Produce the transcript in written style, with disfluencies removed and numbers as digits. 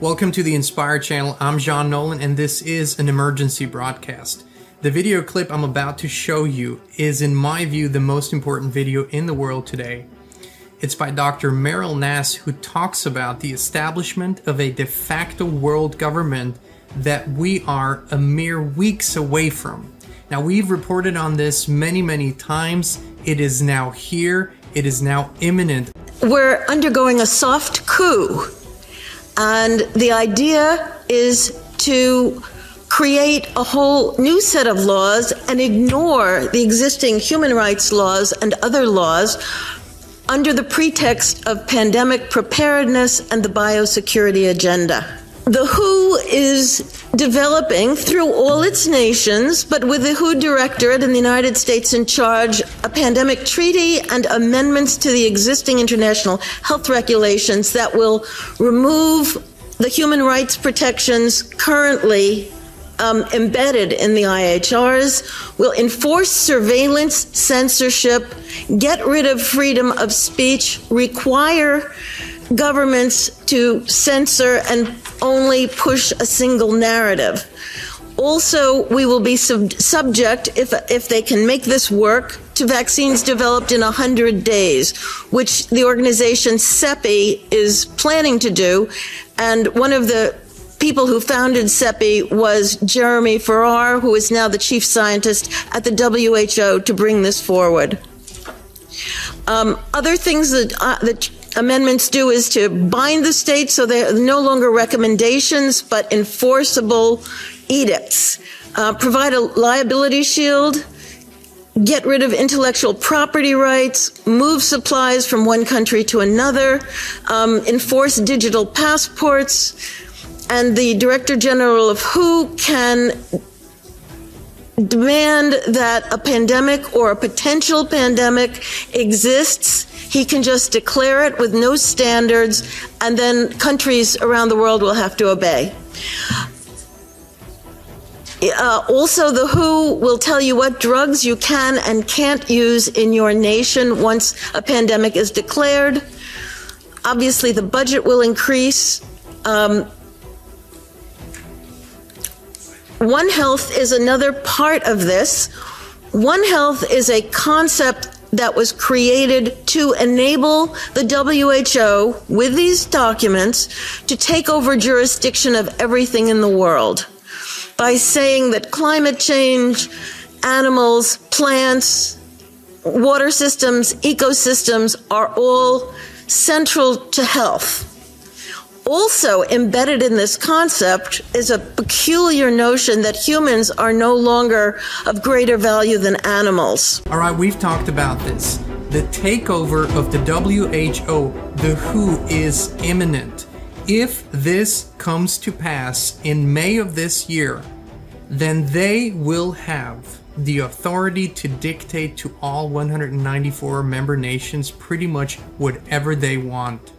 Welcome to the Inspire channel. I'm John Nolan and this is an emergency broadcast. The video clip I'm about to show you is, in my view, the most important video in the world today. It's by Dr. Meryl Nass, who talks about the establishment of a de facto world government that we are a mere weeks away from. Now, we've reported on this many times. It is now here. It is now imminent. We're undergoing a soft coup. And the idea is to create a whole new set of laws and ignore the existing human rights laws and other laws under the pretext of pandemic preparedness and the biosecurity agenda. The WHO is developing through all its nations, but with the WHO Directorate in the United States in charge, a pandemic treaty and amendments to the existing international health regulations that will remove the human rights protections currently embedded in the IHRs, will enforce surveillance, censorship, get rid of freedom of speech, require governments to censor and only push a single narrative. Also, we will be subject, if they can make this work, to vaccines developed in 100 days, which the organization CEPI is planning to do. And one of the people who founded CEPI was Jeremy Farrar, who is now the chief scientist at the WHO, to bring this forward. Other things that amendments do is to bind the states so they're no longer recommendations but enforceable edicts, provide a liability shield, get rid of intellectual property rights, move supplies from one country to another, enforce digital passports, and the Director General of WHO can demand that a pandemic or a potential pandemic exists. He can just declare it with no standards, and then countries around the world will have to obey. Also, the WHO will tell you what drugs you can and can't use in your nation once a pandemic is declared. Obviously, the budget will increase. One Health is another part of this. One Health is a concept that was created to enable the WHO, with these documents, to take over jurisdiction of everything in the world by saying that climate change, animals, plants, water systems, ecosystems are all central to health. Also embedded in this concept is a peculiar notion that humans are no longer of greater value than animals. All right, we've talked about this. The takeover of the WHO, the WHO, is imminent. If this comes to pass in May of this year, then they will have the authority to dictate to all 194 member nations pretty much whatever they want.